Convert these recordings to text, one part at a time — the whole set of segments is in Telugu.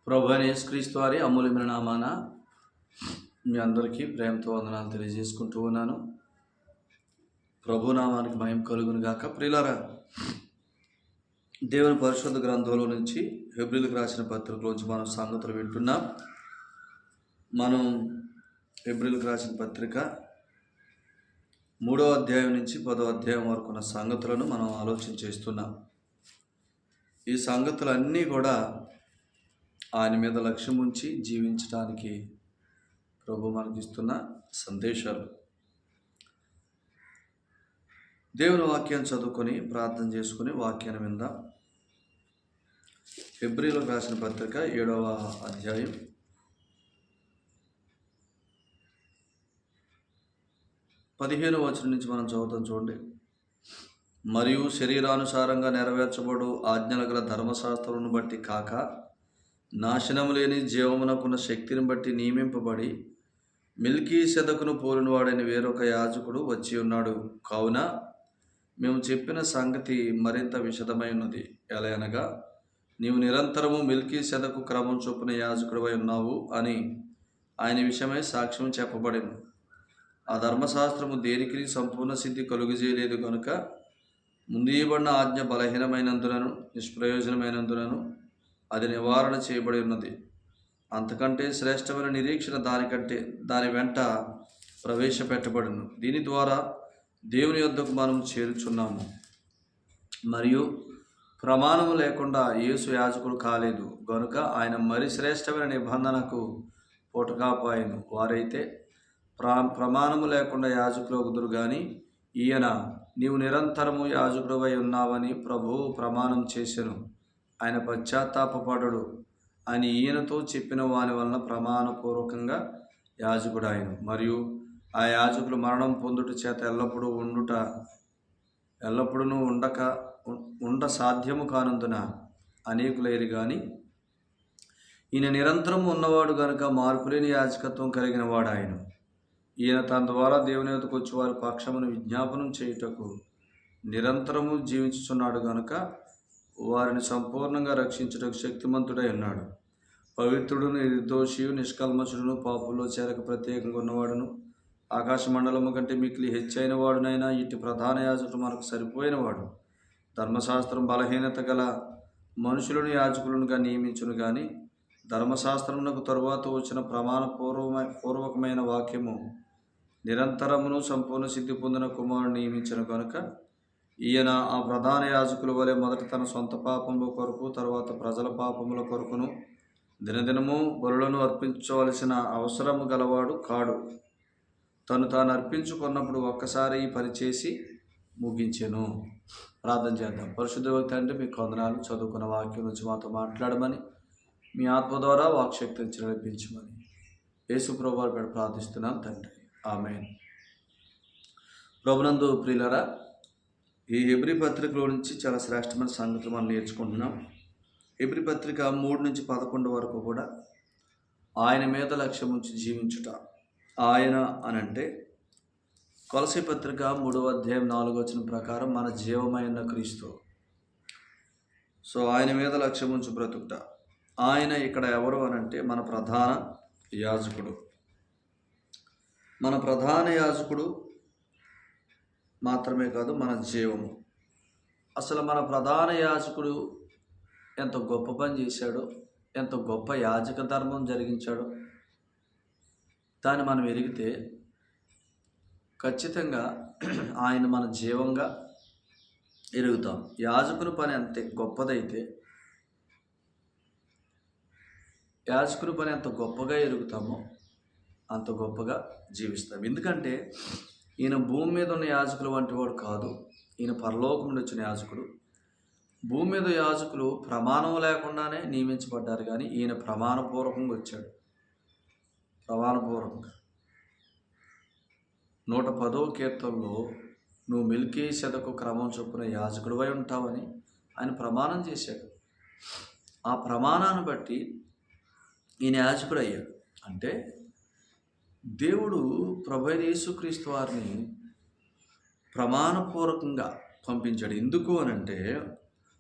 ప్రభు అయిన యేసుక్రీస్తు వారి అమూల్యమైన నామాన మీ అందరికీ ప్రేమతో వందనాలు తెలియజేసుకుంటూ ఉన్నాను. ప్రభు నామానికి మహిమ కలుగును గాక. ప్రియులారా, దేవుని పరిశుద్ధ గ్రంథంలో నుంచి హెబ్రీలకు రాసిన పత్రికలోంచి మనం సంగతులు వింటున్నాం. మనం హెబ్రీలకు రాసిన పత్రిక 3వ అధ్యాయం నుంచి 10వ అధ్యాయం వరకు ఉన్న సంగతులను మనం ఆలోచన చేస్తున్నాం. ఈ సంగతులన్నీ కూడా ఆయన మీద లక్ష్యం ఉంచి జీవించడానికి ప్రభు మనకిస్తున్న సందేశాలు. దేవుని వాక్యాన్ని చదువుకొని ప్రార్థన చేసుకుని వాక్యాన్ని విందాం. హెబ్రీలకు రాసిన పత్రిక 7వ అధ్యాయం 15వ వచనం నుంచి మనం చదువుతాం. చూడండి. మరియు శరీరానుసారంగా నెరవేర్చబడు ఆజ్ఞల గల ధర్మశాస్త్రమును బట్టి కాక నాశనము లేని జీవమునకున్న శక్తిని బట్టి నియమింపబడి మెల్కీసెదకును పోలిన వాడైన వేరొక యాజకుడు వచ్చి ఉన్నాడు. కావున మేము చెప్పిన సంగతి మరింత విశదమై ఉన్నది. ఎలయనగా నీవు నిరంతరము మెల్కీసెదకు క్రమం చొప్పున యాజకుడివై ఉన్నావు అని ఆయన విషయమై సాక్ష్యం చెప్పబడింది. ఆ ధర్మశాస్త్రము దేనికి సంపూర్ణ సిద్ధి కలుగజేయలేదు కనుక ముందు ఇవ్వబడిన ఆజ్ఞ బలహీనమైనందునను నిష్ప్రయోజనమైనందునను అది నివారణ చేయబడి ఉన్నది. అంతకంటే శ్రేష్టమైన నిరీక్షణ దాని వెంట ప్రవేశపెట్టబడును. దీని ద్వారా దేవుని యొద్దకు మనం చేరుచున్నాము. మరియు ప్రమాణము లేకుండా యేసు యాజకుడు కాలేదు గనుక ఆయన మరి శ్రేష్టమైన నిబంధనకు పొటకాపాయను. వారైతే ప్రమాణము లేకుండా యాజకులు కుదురు గాని ఈయన నీవు నిరంతరము యాజకుడివై ఉన్నావని ప్రభువు ప్రమాణం చేసెను. ఆయన పశ్చాత్తాపపడడు అని ఈయనతో చెప్పిన వాని వలన ప్రమాణపూర్వకంగా యాజకుడు ఆయన. మరియు ఆ యాజకులు మరణం పొందుట చేత ఎల్లప్పుడూ ఉండ సాధ్యము కానందున అనేకులేరు కానీ ఈయన నిరంతరము ఉన్నవాడు గనుక మార్పులేని యాజకత్వం కలిగిన వాడు ఆయన. ఈయన తన ద్వారా దేవుని యొద్దకు వచ్చి వారి పక్షమును విజ్ఞాపనం చేయుటకు నిరంతరము జీవించుచున్నాడు గనుక వారిని సంపూర్ణంగా రక్షించుటకు శక్తిమంతుడై ఉన్నాడు. పవిత్రుడును నిర్దోషియు నిష్కల్మషుడును పాపుల్లో చేరక ప్రత్యేకంగా ఉన్నవాడును ఆకాశ మండలము కంటే మిక్కిలి హెచ్చైన వాడునైనా ఇటు ప్రధాన యాజకుడు మనకు సరిపోయినవాడు. ధర్మశాస్త్రం బలహీనత గల మనుషులను యాజకులుగా నియమించును కానీ ధర్మశాస్త్రమునకు తరువాత వచ్చిన ప్రమాణపూర్వకమైన వాక్యము నిరంతరమును సంపూర్ణ సిద్ధి పొందిన కుమారుని నియమించిన కనుక ఈయన ఆ ప్రధాన యాజకుల వలె మొదట తన సొంత పాపముల కొరకు తర్వాత ప్రజల పాపముల కొరకును దినదినము బలులను అర్పించవలసిన అవసరము గలవాడు కాడు. తాను అర్పించుకున్నప్పుడు ఒక్కసారి ఈ పని చేసి ముగించెను. ప్రార్థన చేద్దాం. పరిశుద్ధ తండ్రి, మీకు వందనాలు. చదువుకున్న వాక్యం నుంచి మాతో మాట్లాడమని, మీ ఆత్మ ద్వారా వాక్శక్తిని నడిపించమని యేసు ప్రభువు వారి పేర ప్రార్థిస్తున్నాం తండ్రి. ఆమేన్. ప్రభునందు ప్రియులారా, ఈ హెబ్రీ పత్రికలో నుంచి చాలా శ్రేష్టమైన సంగతులు మనం నేర్చుకుంటున్నాం. హెబ్రీ పత్రిక 3 నుంచి 11 వరకు కూడా ఆయన మీద లక్ష్యం ఉంచి జీవించుట. ఆయన అనంటే కొలసీ పత్రిక 3వ అధ్యాయం 4వ వచనం ప్రకారం మన జీవమైన క్రీస్తు. సో ఆయన మీద లక్ష్యం ఉంచి బ్రతుకుట. ఆయన ఇక్కడ ఎవరు అనంటే మన ప్రధాన యాజకుడు. మన ప్రధాన యాజకుడు మాత్రమే కాదు, మన జీవము. అసలు మన ప్రధాన యాజకుడు ఎంత గొప్ప పని చేశాడో, ఎంత గొప్ప యాజక ధర్మం జరిగించాడో దాన్ని మనం ఎరిగితే ఖచ్చితంగా ఆయన మన జీవంగా ఎరుగుతాం. యాజకుని పని అంతే గొప్పదైతే యాజకుని పని ఎంత గొప్పగా ఎరుగుతామో అంత గొప్పగా జీవిస్తాం. ఎందుకంటే ఈయన భూమి మీద ఉన్న యాజకులు వంటి వాడు కాదు. ఈయన పరలోకం నుండి వచ్చిన యాజకుడు. భూమి మీద యాజకులు ప్రమాణం లేకుండానే నియమించబడ్డారు కానీ ఈయన ప్రమాణపూర్వకంగా వచ్చాడు. ప్రమాణపూర్వకంగా 110వ కీర్తనలో నువ్వు మెల్కీసెదకు క్రమం చొప్పున యాజకుడివై ఉంటావని ఆయన ప్రమాణం చేశాడు. ఆ ప్రమాణాన్ని బట్టి ఈయన యాజకుడు అయ్యాడు. అంటే దేవుడు ప్రభు అయిన యేసుక్రీస్తు వారిని ప్రమాణపూర్వకంగా పంపించాడు. ఎందుకు అనంటే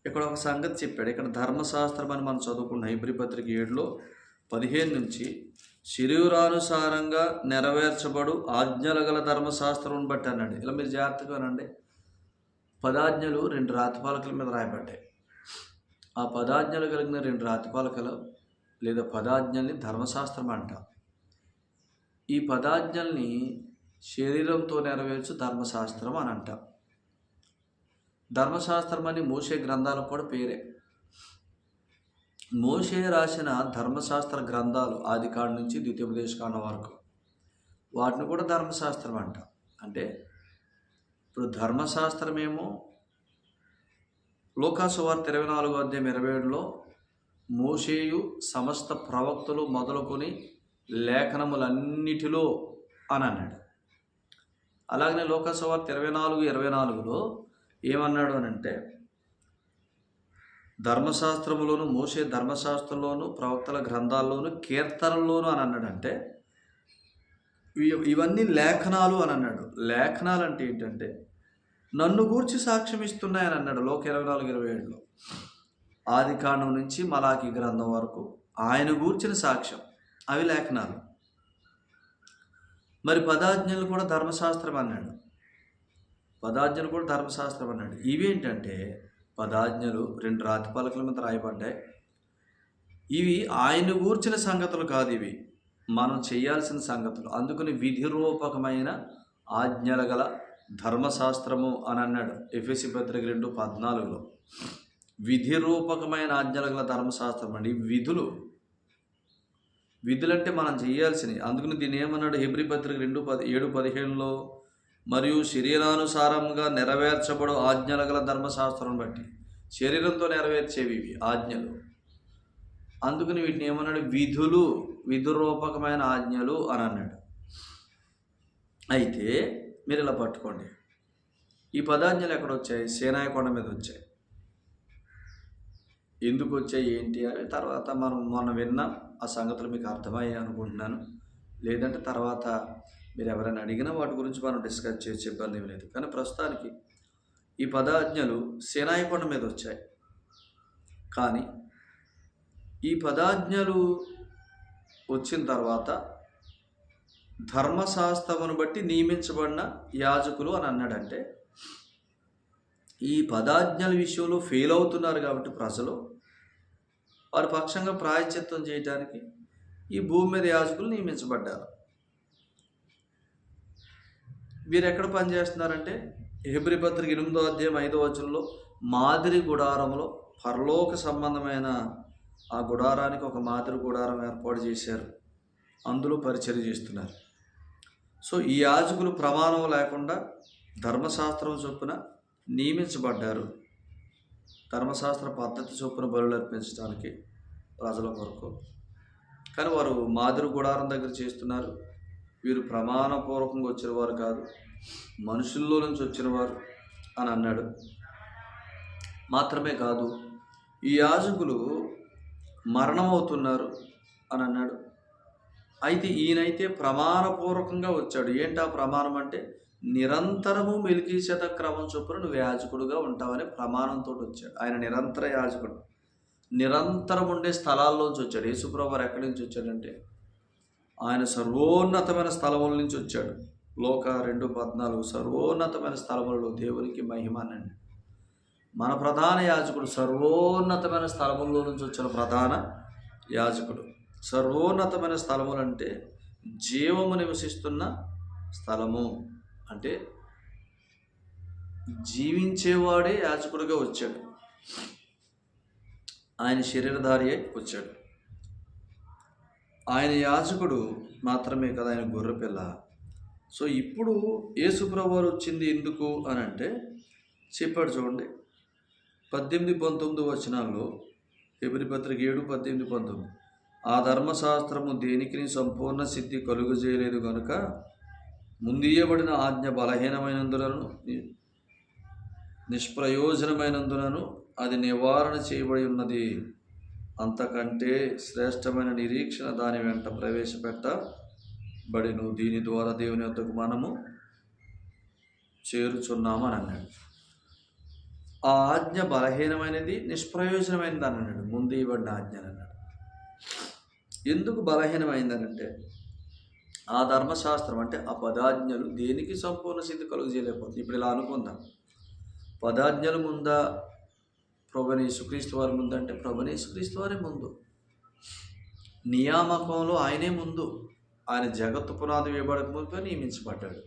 ఇక్కడ ఒక సంగతి చెప్పాడు. ఇక్కడ ధర్మశాస్త్రం అని మనం చదువుకున్న హెబ్రీ పత్రిక 7లో 15 నుంచి శరీరానుసారంగా నెరవేర్చబడు ఆజ్ఞలు గల ధర్మశాస్త్రం బట్టి అన్నాడు. ఇలా మీరు జాగ్రత్తగా అనండి. 10 ఆజ్ఞలు 2 రాతిపాలకల మీద రాయబడ్డాయి. ఆ 10 ఆజ్ఞలు కలిగిన 2 రాతిపాలకలు లేదా 10 ఆజ్ఞల్ని ధర్మశాస్త్రం అంటాం. ఈ 10 ఆజ్ఞల్ని శరీరంతో నెరవేర్చు ధర్మశాస్త్రం అని అంటాం. ధర్మశాస్త్రం అని మోషే గ్రంథాలకు కూడా పేరే. మోషే రాసిన ధర్మశాస్త్ర గ్రంథాలు ఆదికాండం నుంచి ద్వితీయోపదేశకాండం వరకు వాటిని కూడా ధర్మశాస్త్రం అంటాం. అంటే ఇప్పుడు ధర్మశాస్త్రమేమో లూకాసు వార్త 24:27లో మోషేయు సమస్త ప్రవక్తలు మొదలుకొని లేఖనములన్నిటిలో అని అన్నాడు. అలాగనే లూకాసు వార్త 24:24లో ఏమన్నాడు అని అంటే ధర్మశాస్త్రములోను మోషే ధర్మశాస్త్రంలోను ప్రవక్తల గ్రంథాల్లోను కీర్తనల్లోను అని అన్నాడంటే ఇవన్నీ లేఖనాలు అని అన్నాడు. లేఖనాలు అంటే ఏంటంటే నన్ను గూర్చి సాక్ష్యం ఇస్తున్నాయని అన్నాడు. లోక 24:27లో ఆదికాండం నుంచి మలాకి గ్రంథం వరకు ఆయన గూర్చిన సాక్ష్యం, అవి లేఖనాలు. మరి 10 ఆజ్ఞలు కూడా ధర్మశాస్త్రం అన్నాడు. 10 ఆజ్ఞలు కూడా ధర్మశాస్త్రం అన్నాడు. ఇవేంటంటే 10 ఆజ్ఞలు 2 రాతిపాలకల మీద రాయబడ్డాయి. ఇవి ఆయన గూర్చిన సంగతులు కాదు, ఇవి మనం చేయాల్సిన సంగతులు. అందుకని విధి రూపకమైన ఆజ్ఞల గల ధర్మశాస్త్రము అని అన్నాడు ఎఫెసీ పత్రిక 2:14లో. విధి రూపకమైన ఆజ్ఞల గల ధర్మశాస్త్రం అండి. విధులంటే మనం చేయాల్సినవి. అందుకని దీన్ని ఏమన్నాడు హెబ్రీ పత్రిక 2:7-15లో మరియు శరీరానుసారంగా నెరవేర్చబడు ఆజ్ఞల గల ధర్మశాస్త్రం బట్టి, శరీరంతో నెరవేర్చేవి ఇవి ఆజ్ఞలు. అందుకని వీటిని ఏమన్నాడు విధి రూపకమైన ఆజ్ఞలు అని అన్నాడు. అయితే మీరు ఇలా పట్టుకోండి, ఈ 10 ఆజ్ఞలు ఎక్కడ వచ్చాయి? సీనాయి కొండ మీద వచ్చాయి. ఎందుకు వచ్చాయి ఏంటి అని తర్వాత మనం మొన్న విన్నాం. ఆ సంగతులు మీకు అర్థమయ్యాయి అనుకుంటున్నాను. లేదంటే తర్వాత మీరు ఎవరైనా అడిగినా వాటి గురించి మనం డిస్కస్ చేసే ఇబ్బంది ఏమి లేదు. కానీ ప్రస్తుతానికి ఈ 10 ఆజ్ఞలు సీనాయి కొండ మీద వచ్చాయి. కానీ ఈ 10 ఆజ్ఞలు వచ్చిన తర్వాత ధర్మశాస్త్రమును బట్టి నియమించబడిన యాజకులు అని అన్నాడంటే ఈ 10 ఆజ్ఞల విషయంలో ఫెయిల్ అవుతున్నారు కాబట్టి ప్రజలు వారి పక్షంగా ప్రాయశ్చిత్తం చేయడానికి ఈ భూమి మీద యాజకులు నియమించబడ్డారు. వీరు ఎక్కడ పనిచేస్తున్నారంటే హెబ్రీ పత్రిక 8:5 మాదిరి గుడారంలో పరలోక సంబంధమైన ఆ గుడారానికి ఒక మాదిరి గుడారం ఏర్పాటు చేశారు. అందులో పరిచర్య చేస్తున్నారు. సో ఈ యాజకులు ప్రమాణం లేకుండా ధర్మశాస్త్రం చొప్పున నియమించబడ్డారు. ధర్మశాస్త్ర పద్ధతి చొప్పున బలులు అర్పించడానికి ప్రజల కొరకు. కానీ వారు మాదిరి గుడారం దగ్గర చేస్తున్నారు. వీరు ప్రమాణపూర్వకంగా వచ్చిన వారు కాదు, మనుషుల్లో నుంచి వచ్చిన వారు అని అన్నాడు. మాత్రమే కాదు, ఈ యాజకులు మరణమవుతున్నారు అని అన్నాడు. అయితే ఈయనైతే ప్రమాణపూర్వకంగా వచ్చాడు. ఏంటి ఆ ప్రమాణం అంటే నిరంతరము మెల్కీసెదెకు క్రమం చొప్పున నువ్వు యాజకుడుగా ఉంటావని ప్రమాణంతో వచ్చాడు. ఆయన నిరంతర యాజకుడు, నిరంతరం ఉండే స్థలాల్లోంచి వచ్చాడు. యేసుప్రభువు వారు ఎక్కడి నుంచి వచ్చాడంటే ఆయన సర్వోన్నతమైన స్థలముల నుంచి వచ్చాడు. లోక 2:14 సర్వోన్నతమైన స్థలములలో దేవునికి మహిమ అనండి. మన ప్రధాన యాజకుడు సర్వోన్నతమైన స్థలముల్లో నుంచి వచ్చిన ప్రధాన యాజకుడు. సర్వోన్నతమైన స్థలములు అంటే జీవము నివసిస్తున్న స్థలము, అంటే జీవించేవాడే యాజకుడిగా వచ్చాడు. ఆయన శరీరధారి అయి వచ్చాడు. ఆయన యాజకుడు మాత్రమే కదా, ఆయన గొర్రెపిల్ల. సో ఇప్పుడు యేసుప్రభువు వారు వచ్చింది ఎందుకు అని అంటే చెప్పాడు. చూడండి 18-19 హెబ్రీ పత్రిక 7:18-19 ఆ ధర్మశాస్త్రము దేనికి సంపూర్ణ సిద్ధి కలుగజేయలేదు కనుక ముందియబడిన ఆజ్ఞ బలహీనమైనందునను నిష్ప్రయోజనమైనందునను అది నివారణ చేయబడి ఉన్నది. అంతకంటే శ్రేష్టమైన నిరీక్షణ దాని వెంట ప్రవేశపెట్టబడిను. దీని ద్వారా దేవుని వద్దకు మనము చేరుచున్నామని అన్నాడు. ఆ ఆజ్ఞ బలహీనమైనది, నిష్ప్రయోజనమైనది అని అన్నాడు. ముందు ఇవ్వబడిన ఆజ్ఞ అని అన్నాడు. ఎందుకు బలహీనమైందనంటే ఆ ధర్మశాస్త్రం అంటే ఆ పదాజ్ఞలు దేనికి సంపూర్ణ సిద్ధి కలుగు చేయలేకపోతుంది. ఇప్పుడు ఇలా అనుకుందాం, పదాజ్ఞలు ముందా ప్రభువైన యేసుక్రీస్తు వారి ముందు అంటే ప్రభువైన యేసుక్రీస్తు వారే ముందు. నియామకంలో ఆయనే ముందు. ఆయన జగత్తు పునాది వేయబడక ముందు నియమించబడ్డాడు.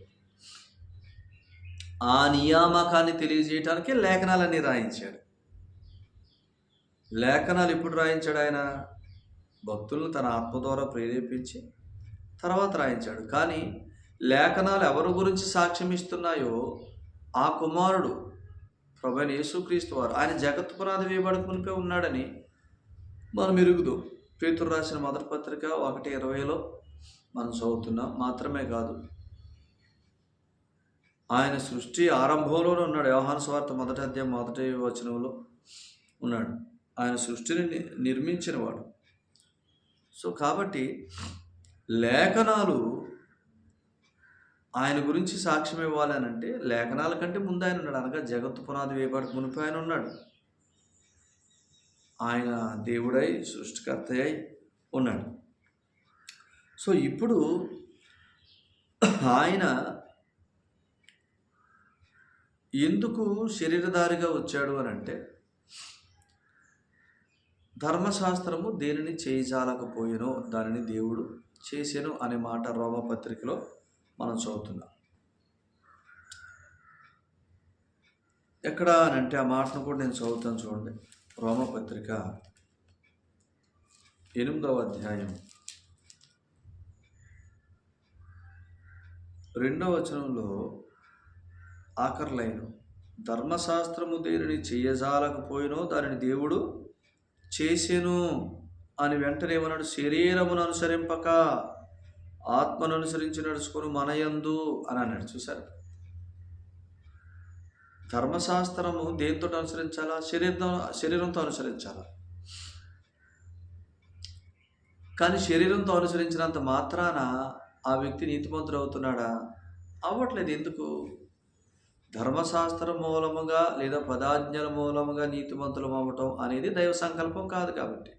ఆ నియామకాన్ని తెలియజేయటానికి లేఖనాలన్నీ రాయించాడు. లేఖనాలు ఎప్పుడు రాయించాడు? ఆయన భక్తులను తన ఆత్మ ద్వారా ప్రేరేపించి తర్వాత రాయించాడు. కానీ లేఖనాలు ఎవరి గురించి సాక్ష్యం ఇస్తున్నాయో ఆ కుమారుడు ప్రభువైన యేసుక్రీస్తు వారు ఆయన జగత్తు పునాది వేయబడక మునిపే ఉన్నాడని మనం ఎరుగుదు. పేతురు రాసిన మొదటి పత్రిక 1:20 మనం చదువుతున్నాం. మాత్రమే కాదు, ఆయన సృష్టి ఆరంభంలోనే ఉన్నాడు. యోహాను సువార్త 1:1 ఉన్నాడు. ఆయన సృష్టిని నిర్మించినవాడు. సో కాబట్టి లేఖనాలు ఆయన గురించి సాక్ష్యం ఇవ్వాలి అని అంటే లేఖనాల కంటే ముందు ఆయన ఉన్నాడు. అనగా జగత్తు పునాది వేయబడక మునిపి ఆయన ఉన్నాడు. ఆయన దేవుడై సృష్టికర్త అయి ఉన్నాడు. సో ఇప్పుడు ఆయన ఎందుకు శరీరధారిగా వచ్చాడు అని అంటే ధర్మశాస్త్రము దేనిని చేయజాలకపోయినో దానిని దేవుడు చేసెను అనే మాట రోమపత్రికలో మనం చదువుతున్నాం. ఎక్కడ అని అంటే ఆ మాటను కూడా నేను చదువుతాను చూడండి. రోమపత్రిక 8వ అధ్యాయం 2వ వచనంలో ఆఖరి లైను, ధర్మశాస్త్రము దేనిని చేయజాలకపోయినో దానిని దేవుడు చేసెను అని వెంటనే ఏమన్నాడు? శరీరమును అనుసరింపక ఆత్మను అనుసరించి నడుచుకుని మనయందు అని అన్నాడు. చూసారు, ధర్మశాస్త్రము దేంతో అనుసరించాలా? శరీరంతో అనుసరించాలా. కానీ శరీరంతో అనుసరించినంత మాత్రాన ఆ వ్యక్తి నీతిమంతుడు అవుతున్నాడా? అవ్వట్లేదు. ఎందుకు? ధర్మశాస్త్రం మూలముగా లేదా పదాజ్ఞల మూలముగా నీతిమంతులం అవ్వటం అనేది దైవ సంకల్పం కాదు. కాబట్టి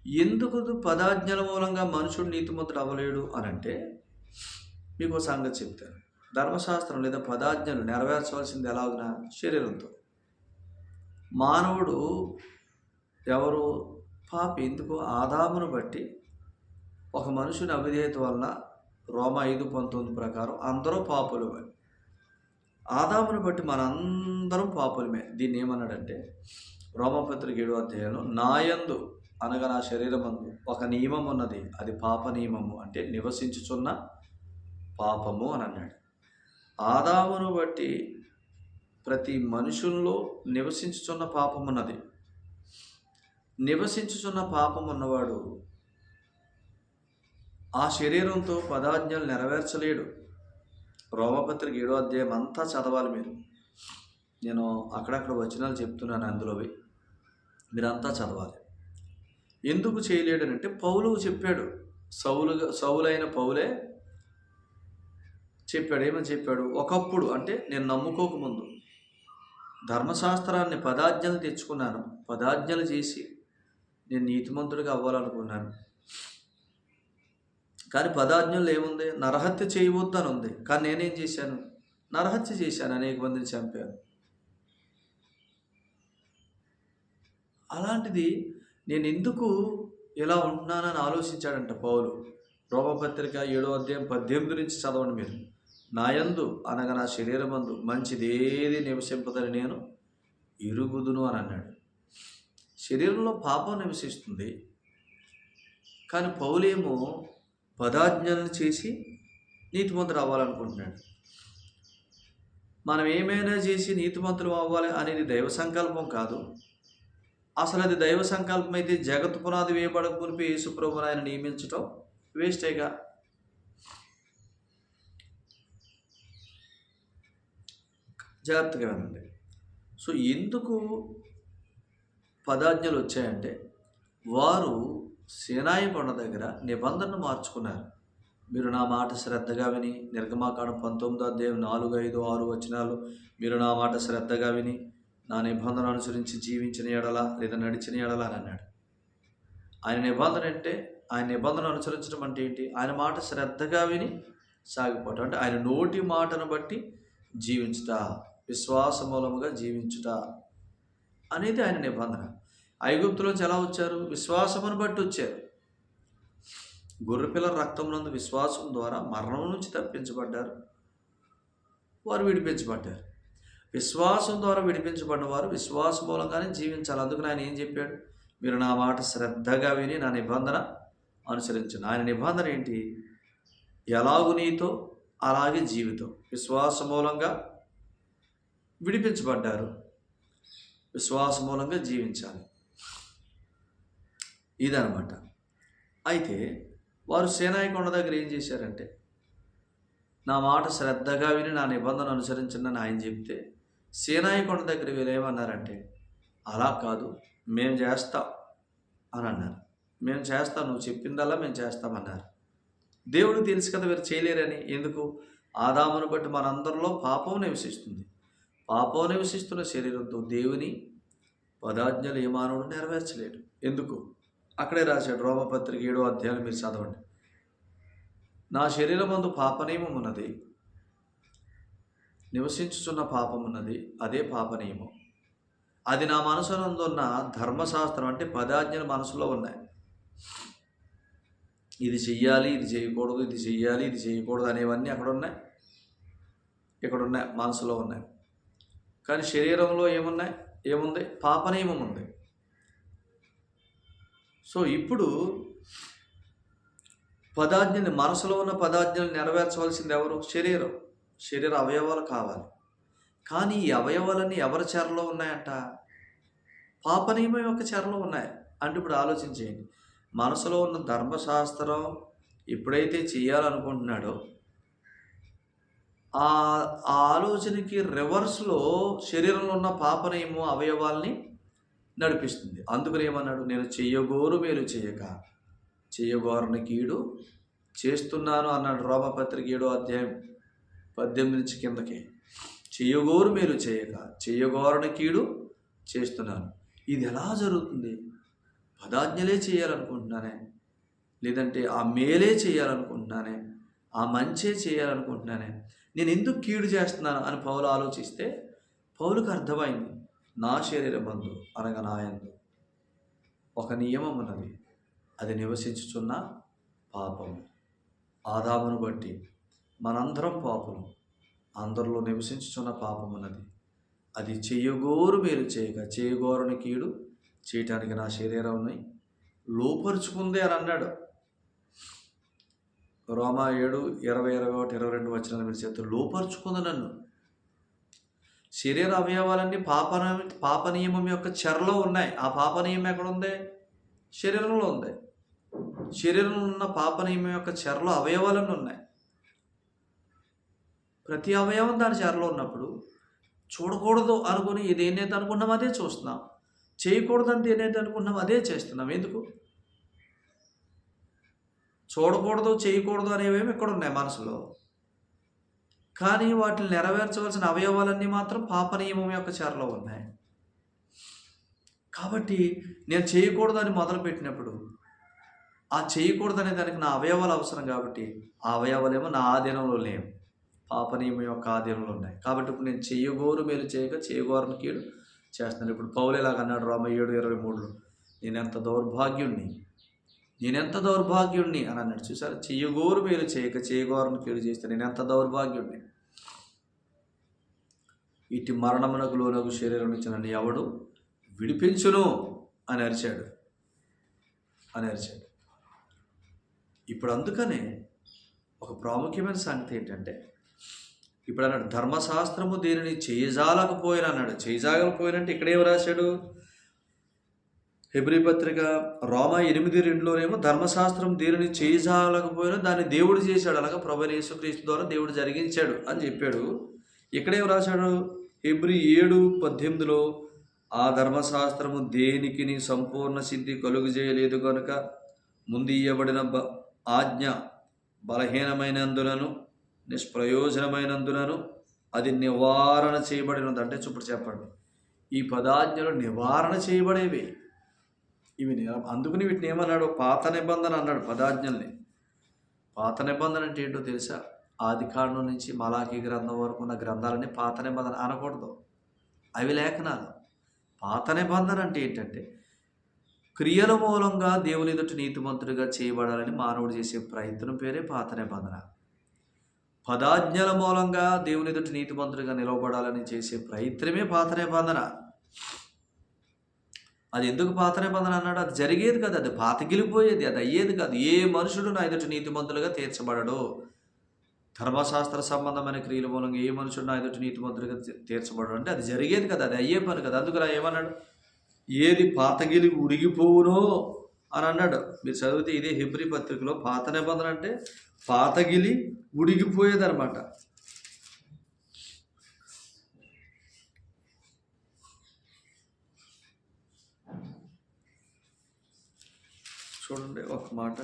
ఎందుకు పదాజ్ఞల మూలంగా మనుషుడు నీతిమంతుడు అవ్వలేడు అని అంటే మీకు ఒక సంగతి చెప్తాను. ధర్మశాస్త్రం లేదా పదాజ్ఞలు నెరవేర్చవలసింది ఎలాగునా? శరీరంతో. మానవుడు ఎవరు? పాపి. ఎందుకు? ఆదామును బట్టి ఒక మనుషుని అవిధేయత వలన రోమా 5:19 ప్రకారం అందరూ పాపులమే. ఆదామును బట్టి మనందరం పాపులమే. దీన్ని ఏమన్నాడంటే రోమపత్రిక 7వ అధ్యాయంలో, నాయందు అనగా నా శరీరమందు ఒక నియమం ఉన్నది, అది పాప నియమము, అంటే నివసించుచున్న పాపము అని అన్నాడు. ఆదామును బట్టి ప్రతి మనుషుల్లో నివసించుచున్న పాపం ఉన్నది. నివసించుచున్న పాపం ఉన్నవాడు ఆ శరీరంతో పదాజ్ఞలు నెరవేర్చలేడు. రోమపత్రిక 7వ అధ్యాయం అంతా చదవాలి మీరు. నేను అక్కడక్కడ వచనాలు చెప్తున్నాను, అందులోవి మీరంతా చదవాలి. ఎందుకు చేయలేడనంటే పౌలు చెప్పాడు. సౌలైన పౌలే చెప్పాడు. ఏమని చెప్పాడు? ఒకప్పుడు అంటే నేను నమ్ముకోకముందు ధర్మశాస్త్రాన్ని పదాజ్ఞలు తెచ్చుకున్నాను, పదాజ్ఞలు చేసి నేను నీతిమంతుడిగా అవ్వాలనుకున్నాను. కానీ పదాజ్ఞలు ఏముంది? నరహత్య చేయవద్దని ఉంది. కానీ నేనేం చేశాను? నరహత్య చేశాను, అనేక మందిని చంపాను. అలాంటిది నేను ఎందుకు ఇలా ఉంటున్నానని ఆలోచించాడంట పౌలు. రోమపత్రిక 7వ అధ్యాయం 18 నుంచి చదవండి మీరు. నాయందు అనగా నా శరీరమందు మంచిదేది నివసింపదని నేను ఎరుగుదును అని అన్నాడు. శరీరంలో పాపం నివసిస్తుంది, కానీ పౌలేమో పదాజ్ఞలను చేసి నీతిమంతుడు అవ్వాలనుకుంటున్నాడు. మనం ఏమైనా చేసి నీతిమంతులు అవ్వాలి అనేది దైవ సంకల్పం కాదు. అసలు అది దైవ సంకల్పం అయితే జగత్తు పునాది వేయబడక మునిపి యేసుప్రభుని ఆయన నియమించటం వేస్టేగా. జాగ్రత్తగా వినండి. సో ఎందుకు పదాజ్ఞలు వచ్చాయంటే వారు సీనాయి కొండ దగ్గర నిబంధనను మార్చుకున్నారు. మీరు నా మాట శ్రద్ధగా విని, నిర్గమాకాండం 19వ అధ్యాయం 4, 5, 6 వచనాలు, మీరు నా మాట శ్రద్ధగా విని నా నిబంధన అనుసరించి జీవించిన ఎడల లేదా నడిచిన ఎడల అని అన్నాడు. ఆయన నిబంధన అంటే, ఆయన నిబంధన అనుసరించడం అంటే ఏంటి? ఆయన మాట శ్రద్ధగా విని సాగిపోవటం. అంటే ఆయన నోటి మాటను బట్టి జీవించుట, విశ్వాస మూలముగా జీవించుట అనేది ఆయన నిబంధన. ఐగుప్తులోంచి ఎలా వచ్చారు? విశ్వాసమును బట్టి వచ్చారు. గొర్రెపిల్ల రక్తమునందు విశ్వాసం ద్వారా మరణం నుంచి తప్పించబడ్డారు, వారు విడిపించబడ్డారు. విశ్వాసం ద్వారా విడిపించబడిన వారు విశ్వాస మూలంగానే జీవించాలి. అందుకని ఆయన ఏం చెప్పాడు? మీరు నా మాట శ్రద్ధగా విని నా నిబంధన అనుసరించండి. ఆయన నిబంధన ఏంటి? ఎలాగు నీతో అలాగే జీవితం. విశ్వాస మూలంగా విడిపించబడ్డారు, విశ్వాస మూలంగా జీవించాలి. ఇదనమాట. అయితే వారు సీనాయి కొండ దగ్గర ఏం చేశారంటే, నా మాట శ్రద్ధగా విని నా నిబంధన అనుసరించండి అని ఆయన చెప్తే, సీనాయి కొండ దగ్గర వీళ్ళు ఏమన్నారంటే, అలా కాదు, మేము చేస్తాం అని అన్నారు. మేము చేస్తాం, నువ్వు చెప్పిందల్లా మేము చేస్తామన్నారు. దేవుడు తెలుసు కదా వీరు చేయలేరని. ఎందుకు? ఆదామును బట్టి మనందరిలో పాపం నివసిస్తుంది. పాపం నివసిస్తున్న శరీరంతో దేవుని పదాజ్ఞలు ఏ మానవుడు నెరవేర్చలేడు. ఎందుకు? అక్కడే రాశాడు, రోమపత్రిక 7వ అధ్యాయం మీరు చదవండి. నా శరీరమందు పాపనియమం ఉన్నది, నివసించుచున్న పాపం ఉన్నది, అదే పాపనియమం. అది నా మనసునందున్న ధర్మశాస్త్రం అంటే పదాజ్ఞలు మనసులో ఉన్నాయి. ఇది చెయ్యాలి, ఇది చేయకూడదు, ఇది చెయ్యాలి, ఇది చేయకూడదు అనేవన్నీ అక్కడ ఉన్నాయి, ఇక్కడ ఉన్నాయి, మనసులో ఉన్నాయి. కానీ శరీరంలో ఏముంది? పాపనియమం ఉంది. సో ఇప్పుడు పదాజ్ఞని, మనసులో ఉన్న పదాజ్ఞలు నెరవేర్చవలసింది ఎవరు? శరీర అవయవాలు కావాలి. కానీ ఈ అవయవాలన్నీ ఎవరి చెరలో ఉన్నాయంట? పాపనియమం యొక్క చెరలో ఉన్నాయి. అంటే ఇప్పుడు ఆలోచించేయండి, మనసులో ఉన్న ధర్మశాస్త్రం ఎప్పుడైతే చేయాలనుకుంటున్నాడో ఆ ఆలోచనకి రివర్స్లో శరీరంలో ఉన్న పాపనియమం అవయవాల్ని నడిపిస్తుంది. అందుకని ఏమన్నాడు? నేను చెయ్యగోరు మేలు చేయక చెయ్యగోరని కీడు చేస్తున్నాను అన్నాడు. రోమపత్రిక 7వ అధ్యాయం 18 నుంచి కిందకి. చెయ్యగోరు మేలు చేయక చెయ్యగోరని కీడు చేస్తున్నాను. ఇది ఎలా జరుగుతుంది? పదాజ్ఞలే చేయాలనుకుంటున్నానే, లేదంటే ఆ మేలే చేయాలనుకుంటున్నానే, ఆ మంచే చేయాలనుకుంటున్నానే, నేను ఎందుకు కీడు చేస్తున్నాను అని పౌలు ఆలోచిస్తే పౌలుకు అర్థమైంది, నా శరీరమందు అనగా నా యందు ఒక నియమం ఉన్నది, అది నివసించుచున్న పాపము. ఆదామును బట్టి మనందరం పాపము, అందరిలో నివసించుచున్న పాపం ఉన్నది. అది చెయ్యగోరు మేలు చేయక చేయగోరని కీడు చేయటానికి నా శరీరాన్ని లోపరుచుకుంది అని అన్నాడు. రోమా 7, 20, 21, 22 వచనాలు మీరు చేత లోపరుచుకుంది నన్ను. శరీర అవయవాలన్నీ పాపనియమం యొక్క చెరలో ఉన్నాయి. ఆ పాపనియమం ఎక్కడ ఉంది? శరీరంలో ఉంది. శరీరంలో ఉన్న పాపనియమం యొక్క చెరలో అవయవాలన్నీ ఉన్నాయి. ప్రతి అవయవం దాని చెరలో ఉన్నప్పుడు చూడకూడదు అనుకుని ఇదేనైతే అనుకున్నాం అదే చూస్తున్నాం, చేయకూడదంటే ఏదైతే అనుకున్నాం అదే చేస్తున్నాం. ఎందుకు? చూడకూడదు, చేయకూడదు అనేవేమి ఇక్కడ ఉన్నాయి మనసులో, కానీ వాటిని నెరవేర్చవలసిన అవయవాలన్నీ మాత్రం పాపనియమం యొక్క చెరలో ఉన్నాయి. కాబట్టి నేను చేయకూడదని మొదలుపెట్టినప్పుడు ఆ చేయకూడదనే దానికి నా అవయవాలు అవసరం. కాబట్టి ఆ అవయవాలేమో నా ఆధీనంలో లేవు, పాపనియమం యొక్క ఆధీనంలో ఉన్నాయి. కాబట్టి ఇప్పుడు నేను చెయ్యగోరు మేలు చేయక చేయగోరని కీడు చేస్తున్నాను. ఇప్పుడు పౌలు ఎలాగన్నాడు రోమా 7:23, నేనెంత దౌర్భాగ్యుణ్ణి అని అన్నాడు. చూసారు? చెయ్యగోరు మేలు చేయక చేయగోరని కీడు చేస్తే నేనెంత దౌర్భాగ్యుణ్ణి. ఇటు మరణమునకు లోనగు శరీరం నుంచి నన్ను ఎవడు విడిపించును అని అరిచాడు. ఇప్పుడు అందుకనే ఒక ప్రాముఖ్యమైన సంగతి ఏంటంటే, ఇప్పుడు అన్నాడు ధర్మశాస్త్రము దీనిని చేయజాలకపోయినా అన్నాడు. చేయజాలకపోయినంటే ఇక్కడేం రాశాడు? హెబ్రీ పత్రిక రోమా 8:2లోనేమో ధర్మశాస్త్రం దీనిని చేయజాలకపోయినా దాన్ని దేవుడు చేశాడు, అలాగా ప్రభువైన యేసుక్రీస్తు ద్వారా దేవుడు జరిగించాడు అని చెప్పాడు. ఇక్కడేం రాశాడు? హెబ్రీ 7:18లో ఆ ధర్మశాస్త్రము దేనికిని సంపూర్ణ సిద్ధి కలుగు చేయలేదు కనుక ముందు ఇయ్యబడిన ఆజ్ఞ బలహీనమైనందునను నిష్ప్రయోజనమైనందునను అది నివారణ చేయబడినది. అంటే ఇప్పుడు చెప్పండి, ఈ పదాజ్ఞలు నివారణ చేయబడేవి. ఇవి అందుకని వీటిని ఏమన్నాడు? పాత నిబంధన అన్నాడు పదాజ్ఞల్ని. పాత నిబంధన అంటే ఏంటో తెలుసా? ఆదికాండం నుంచి మలాకీ గ్రంథం వరకు ఉన్న గ్రంథాలని పాత నిబంధన అనకూడదు. అవి లేఖనాలు. పాత నిబంధన అంటే ఏంటంటే క్రియల మూలంగా దేవుని ఎదుట నీతిమంతుడిగా చేయబడాలని మానవుడు చేసే ప్రయత్నం పేరే పాత నిబంధన. పదాజ్ఞల మూలంగా దేవుని ఎదుట నీతిమంతుడిగా నిలవబడాలని చేసే ప్రయత్నమే పాత నిబంధన. అది ఎందుకు పాత నిబంధన అన్నాడు? అది జరిగేది కాదు, అది పాతగిలిపోయేది, అది అయ్యేది కాదు. ఏ మనుషుడు నా ఎదుట నీతిమంతులుగా తీర్చబడడు. ధర్మశాస్త్ర సంబంధమైన క్రియల మూలంగా ఏ మనుషుడు నా ఎదుట నీతిమంతులుగా తీర్చబడడు అంటే అది జరిగేది కదా, అది అయ్యే పని కదా. అందుకు ఏమన్నాడు? ఏది పాతగిలి ఉడిగిపోవునో అని అన్నాడు. మీరు చదివితే ఇదే హెబ్రీ పత్రికలో పాత నిబంధన అంటే పాతగిలి ఉడిగిపోయేదన్నమాట. చూడండి ఒక మాట,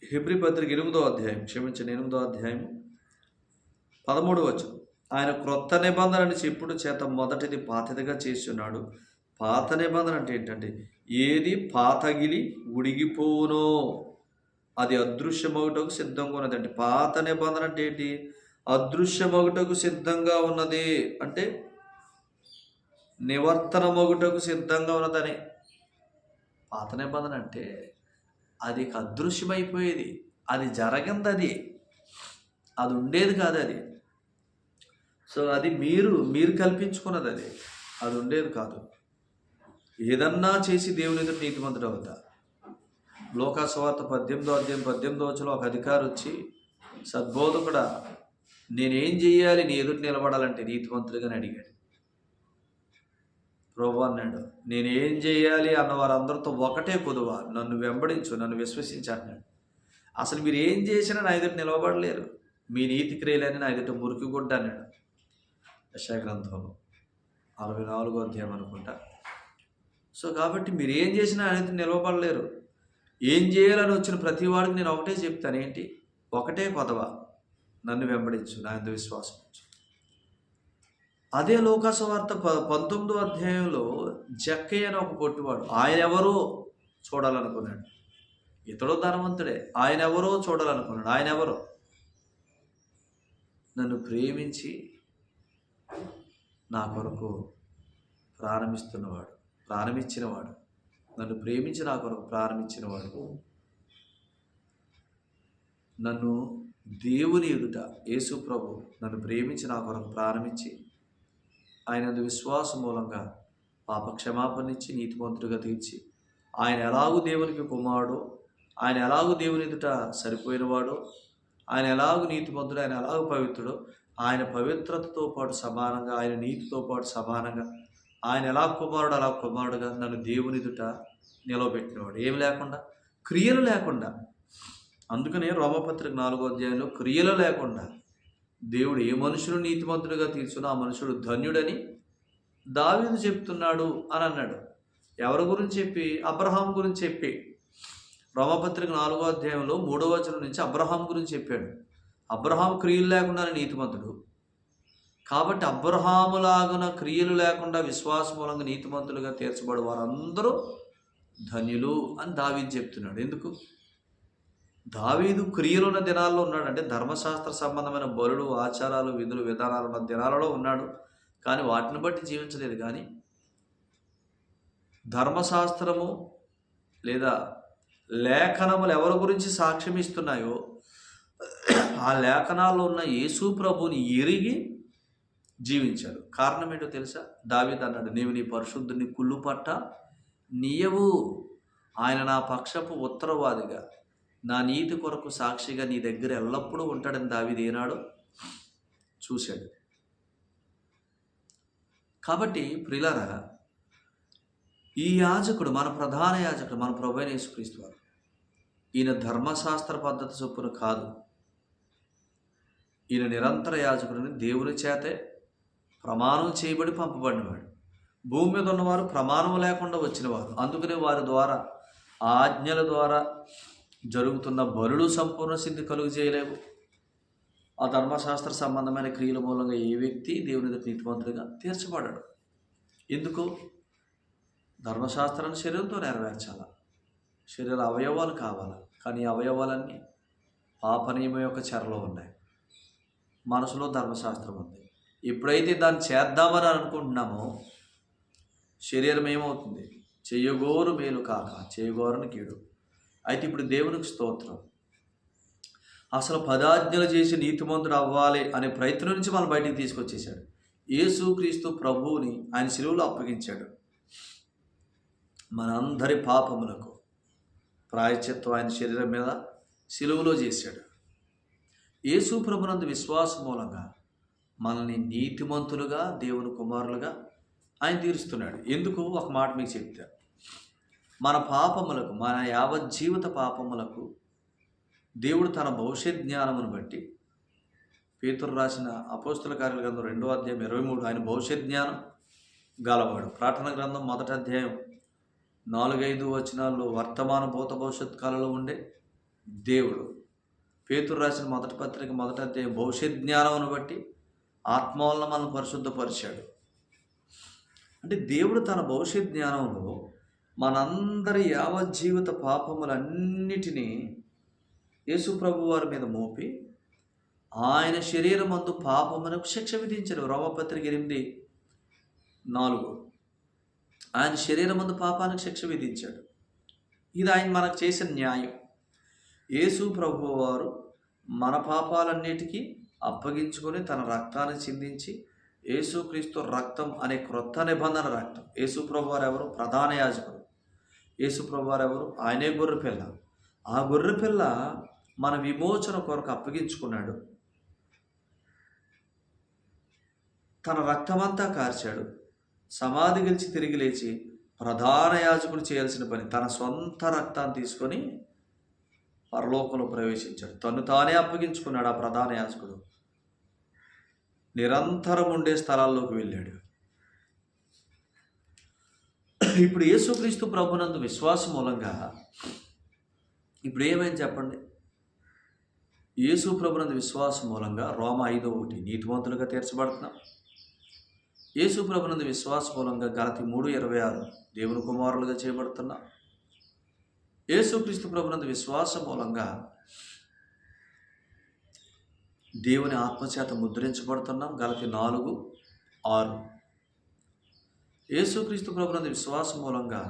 హెబ్రీ పత్రిక 8వ అధ్యాయం, క్షమించండి 8వ అధ్యాయం 13వ వచనం. ఆయన క్రొత్త నిబంధనని చెప్పుడు చేత మొదటిది పాతదిగా చేస్తున్నాడు. పాత నిబంధన అంటే ఏంటంటే ఏది పాతగిలి ఉడిగిపోనో అది అదృశ్యమగుటకు సిద్ధంగా ఉన్నది. అంటే పాత నిబంధన అంటే ఏంటి? అదృశ్యమగుటకు సిద్ధంగా ఉన్నది అంటే నివర్తన మగుటకు సిద్ధంగా ఉన్నదని. పాత నిబంధన అంటే అది అదృశ్యమైపోయేది, అది జరగింది, అది ఉండేది కాదు అది. సో అది మీరు కల్పించుకున్నది, అది ఉండేది కాదు. ఏదన్నా చేసి దేవుని ఎదుట నీతిమంతుడు అవుతా. లోకాసు వార్త 18వ అధ్యాయం 18వ వచనంలో ఒక అధికారి వచ్చి, సద్బోధకుడా నేనేం చెయ్యాలి నీ ఎదుట నిలబడాలంటే నీతిమంతుడిగానే అడిగాడు. ప్రభువు అన్నాడు, నేనేం చేయాలి అన్న వారందరితో ఒకటే కొదువ, నన్ను వెంబడించు, నన్ను విశ్వసించు అన్నాడు. అసలు మీరు ఏం చేసినా నా ఎదుట నిలబడలేరు, మీ నీతి క్రియలని నా ఎదుట మురికి గుడ్డ అన్నాడు. యెషయా గ్రంథంలో 44వ అధ్యాయం అనుకుంటా. సో కాబట్టి మీరు ఏం చేసినా నా ఎదుట నిలవబడలేరు. ఏం చేయాలని వచ్చిన ప్రతి వాడికి నేను ఒకటే చెప్తాను, ఏంటి? ఒకటే కొదవ, నన్ను వెంబడించు, నా యందు విశ్వాసం ఉంచు. అదే లోకాసు వార్త 19వ అధ్యాయంలో జక్కయ్య అని ఒక పొట్టివాడు, ఆయన ఎవరో చూడాలనుకున్నాడు. ఇతడు ధనవంతుడే, ఆయన ఎవరో చూడాలనుకున్నాడు. ఆయన ఎవరో? నన్ను ప్రేమించి నా కొరకు ప్రారంభించినవాడు, నన్ను ప్రేమించి నా కొరకు ప్రారంభించినవాడు, నన్ను దేవుని ఎదుట యేసు ప్రభు నన్ను ప్రేమించి నా కొరకు ప్రారంభించి ఆయన విశ్వాసం మూలంగా పాపక్షమాపణిచ్చి నీతిమంతుడిగా తీర్చి, ఆయన ఎలాగూ దేవునికి కుమారుడు, ఆయన ఎలాగూ దేవుని ఎదుట సరిపోయినవాడు, ఆయన ఎలాగూ నీతిమంతుడు, ఆయన ఎలాగూ పవిత్రుడు, ఆయన పవిత్రతతో పాటు సమానంగా, ఆయన నీతితో పాటు సమానంగా, ఆయన ఎలా కుమారుడు అలా కుమారుడుగా నన్ను దేవుని ఎదుట నిలవబెట్టినవాడు. ఏమి లేకుండా, క్రియలు లేకుండా. అందుకనే రోమపత్రిక 4వ అధ్యాయంలో క్రియలు లేకుండా దేవుడు ఏ మనుషుడు నీతిమంతుడిగా తీర్చునో ఆ మనుషుడు ధన్యుడని దావీదు చెప్తున్నాడు అని అన్నాడు. ఎవరి గురించి చెప్పి? అబ్రహాం గురించి చెప్పి. రోమపత్రిక 4వ అధ్యాయంలో 3వ వచనం నుంచి అబ్రహాం గురించి చెప్పాడు. అబ్రహాం క్రియలు లేకుండా నీతిమంతుడు కాబట్టి అబ్రహాములాగున క్రియలు లేకుండా విశ్వాస మూలంగా నీతిమంతులుగా తీర్చబడు వారందరూ ధన్యులు అని దావీదు చెప్తున్నాడు. ఎందుకు? దావీదు క్రియలున్న దినాల్లో ఉన్నాడు. అంటే ధర్మశాస్త్ర సంబంధమైన బలులు, ఆచారాలు, విధులు, విధానాలు ఉన్న దినాలలో ఉన్నాడు. కానీ వాటిని బట్టి జీవించలేదు. కానీ ధర్మశాస్త్రము లేదా లేఖనములు ఎవరి గురించి సాక్ష్యం ఇస్తున్నాయో ఆ లేఖనాల్లో ఉన్న యేసు ప్రభుని ఎరిగి జీవించాడు. కారణం ఏంటో తెలుసా? దావీదు అన్నాడు, నీవు నీ పరిశుద్ధుని కుళ్ళు పట్ట నీయవు, ఆయన నా పక్షపు ఉత్తరవాదిగా నా నీతి కొరకు సాక్షిగా నీ దగ్గర ఎల్లప్పుడూ ఉంటాడని దావీదు ఏనాడు చూశాడు. కాబట్టి ప్రియులారా, ఈ యాజకుడు, మన ప్రధాన యాజకుడు, మన ప్రభువైన యేసుక్రీస్తు వారు, ఈయన ధర్మశాస్త్ర పద్ధతి చొప్పున కాదు. ఈయన నిరంతర యాజకుడిని, దేవుని చేతే ప్రమాణం చేయబడి పంపబడినవాడు. భూమి మీద ఉన్నవారు ప్రమాణం లేకుండా వచ్చినవారు. అందుకనే వారి ద్వారా ఆజ్ఞల ద్వారా జరుగుతున్న బలులు సంపూర్ణ సిద్ధి కలుగు చేయలేవు. ఆ ధర్మశాస్త్ర సంబంధమైన క్రియల మూలంగా ఏ వ్యక్తి దేవుని ఎదుట నీతిమంతుడిగా తీర్చబడ్డాడు. ఎందుకు? ధర్మశాస్త్రాన్ని శరీరంతో నెరవేర్చాల, శరీర అవయవాలు కావాలి. కానీ అవయవాలన్నీ పాప నియమం యొక్క చెరలో ఉన్నాయి. మనసులో ధర్మశాస్త్రం ఉంది. ఎప్పుడైతే దాన్ని చేద్దామని అనుకుంటున్నామో శరీరం ఏమవుతుంది? చెయ్యగోరు మేలు కాక చేయగోరని కీడు. అయితే ఇప్పుడు దేవునికి స్తోత్రం, అసలు 10 ఆజ్ఞలు చేసి నీతిమంతుడు అవ్వాలి అనే ప్రయత్నం నుంచి మనం బయటికి తీసుకొచ్చేసాడు. యేసుక్రీస్తు ప్రభువుని ఆయన శిలువలో అప్పగించాడు. మనందరి పాపములకు ప్రాయశ్చిత్తం ఆయన శరీరం మీద శిలువలో చేశాడు. యేసు ప్రభునందు విశ్వాసం మూలంగా మనల్ని నీతిమంతులుగా దేవుని కుమారులుగా ఆయన తీరుస్తున్నాడు. ఎందుకు? ఒక మాట మీకు చెప్తా. మన పాపములకు, మన యావజ్జీవిత పాపములకు దేవుడు తన భవిష్యత్ జ్ఞానమును బట్టి, పేతురు రాసిన అపోస్తుల కార్యాల గ్రంథం 2వ అధ్యాయం 23, ఆయన భవిష్యత్ జ్ఞానం గలవాడు. ప్రార్థన గ్రంథం 1వ అధ్యాయం 4-5 వచనాల్లో వర్తమాన భూత భవిష్యత్ కాలంలో ఉండే దేవుడు. పేతురు రాసిన మొదటి పత్రిక 1వ అధ్యాయం భవిష్యత్ జ్ఞానమును బట్టి ఆత్మ వలన మనల్ని పరిశుద్ధపరిచాడు. అంటే దేవుడు తన భవిష్యత్ జ్ఞానంలో మనందరి యావజ్జీవిత పాపములన్నిటినీ యేసు ప్రభు వారి మీద మోపి ఆయన శరీరమందు పాపమునకు శిక్ష విధించాడు. రోమపత్రిక 8:4 ఆయన శరీరమందు పాపానికి శిక్ష విధించాడు. ఇది ఆయన మనకు చేసిన న్యాయం. యేసు ప్రభు వారు మన పాపాలన్నిటికీ అప్పగించుకొని తన రక్తాన్ని చిందించి, యేసుక్రీస్తు రక్తం అనే క్రొత్త నిబంధన రక్తం. యేసు ప్రభు వారు ఎవరు? ప్రధాన యాజకుడు. యేసు ప్రభు వారు ఎవరు? ఆయనే గొర్రెపిల్ల. ఆ గొర్రెపిల్ల మన విమోచన కొరకు అప్పగించుకున్నాడు. తన రక్తమంతా కార్చాడు. సమాధి గెలిచి తిరిగి లేచి ప్రధాన యాజకుడు చేయాల్సిన పని, తన సొంత రక్తాన్ని తీసుకొని పరలోకంలో ప్రవేశించాడు. తను తానే అప్పగించుకున్నాడు. ఆ ప్రధాన యాజకుడు నిరంతరం ఉండే స్థలాల్లోకి వెళ్ళాడు. ఇప్పుడు యేసుక్రీస్తు ప్రభునందు విశ్వాసం మూలంగా ఇప్పుడు ఏమైంది చెప్పండి? యేసు ప్రభునందు విశ్వాసం మూలంగా రోమ 5:1 నీతిమంతులుగా తీర్చబడుతున్నాం. యేసు ప్రభునందు విశ్వాసం మూలంగా గలతీ 3:26 దేవుని కుమారులుగా చేయబడుతున్నాం. యేసుక్రీస్తు ప్రభునందు విశ్వాసం మూలంగా దేవుని ఆత్మచేత ముద్రించబడుతున్నాం. గలతీ 4:6 యేసుక్రీస్తు ప్రభునందు విశ్వాసం మూలంగా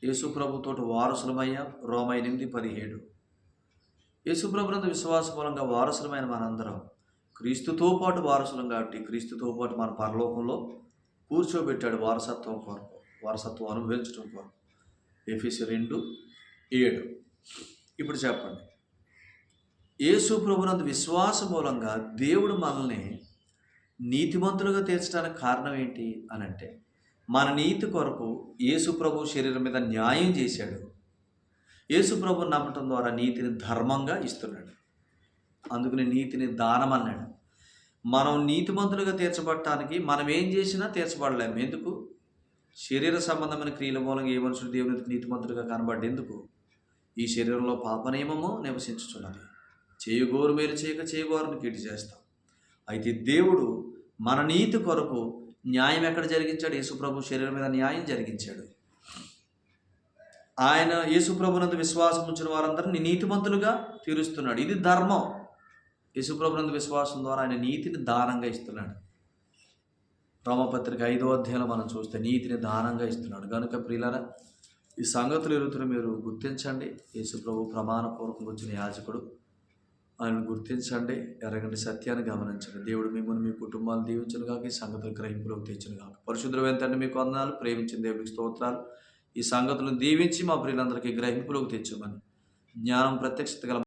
యేసు ప్రభుతోటి వారసులమయ్యాం. రోమ 8:17 యేసు ప్రభునందు విశ్వాసం మూలంగా వారసులమైన మనందరం క్రీస్తుతో పాటు వారసులం కాబట్టి క్రీస్తుతో పాటు మన పరలోకంలో కూర్చోబెట్టాడు వారసత్వం కొరకు, వారసత్వం అనుభవించడం కొరకు. ఎఫెసీయులు 2:7 ఇప్పుడు చెప్పండి, యేసు ప్రభునందు విశ్వాసం మూలంగా దేవుడు మనల్ని నీతిమంతులుగా తీర్చడానికి కారణం ఏంటి అని అంటే, మన నీతి కొరకు యేసు ప్రభు శరీరం మీద న్యాయం చేశాడు. యేసు ప్రభుని నమ్మటం ద్వారా నీతిని ధర్మంగా ఇస్తున్నాడు. అందుకని నీతిని దానం అన్నాడు. మనం నీతిమంతులుగా తీర్చబడటానికి మనం ఏం చేసినా తీర్చబడలేము. ఎందుకు? శరీర సంబంధమైన క్రియల మూలంగా ఏ మనుషుడు దేవుని నీతిమంతులుగా కనబడ్డ ఎందుకు? ఈ శరీరంలో పాప నియమము నివసించుచున్నది. చేయగోరు మేలు చేయక చేయగోరని కీడు చేస్తాం. అయితే దేవుడు మన నీతి కొరకు న్యాయం ఎక్కడ జరిగించాడు? యేసుప్రభు శరీరం మీద న్యాయం జరిగించాడు. ఆయన యేసుప్రభునందు విశ్వాసం ఉంచిన వారందరినీ నీతిమంతులుగా తీరుస్తున్నాడు. ఇది ధర్మం. యేసుప్రభునందు విశ్వాసం ద్వారా ఆయన నీతిని దానంగా ఇస్తున్నాడు. రోమపత్రిక 5వ అధ్యాయంలో మనం చూస్తే నీతిని దానంగా ఇస్తున్నాడు. కనుక ప్రియులారా, ఈ సంగతులు ఎరుగుతున్న మీరు గుర్తించండి. యేసుప్రభు ప్రమాణపూర్వకంగా వచ్చిన యాజకుడు, ఆయన గుర్తించండి, ఎరగండి, సత్యాన్ని గమనించండి. దేవుడు మిమ్మల్ని మీ కుటుంబాలు దీవించను కాక, ఈ సంగతులు గ్రహింపులోకి తెచ్చును కాక. పరిశుద్ధుడైన తండ్రి మీకు వందనాలు, ప్రేమించిన దేవుడికి స్తోత్రాలు. ఈ సంగతులను దీవించి మా ప్రియులందరికీ గ్రహింపులోకి తెచ్చుమని, జ్ఞానం ప్రత్యక్షత గల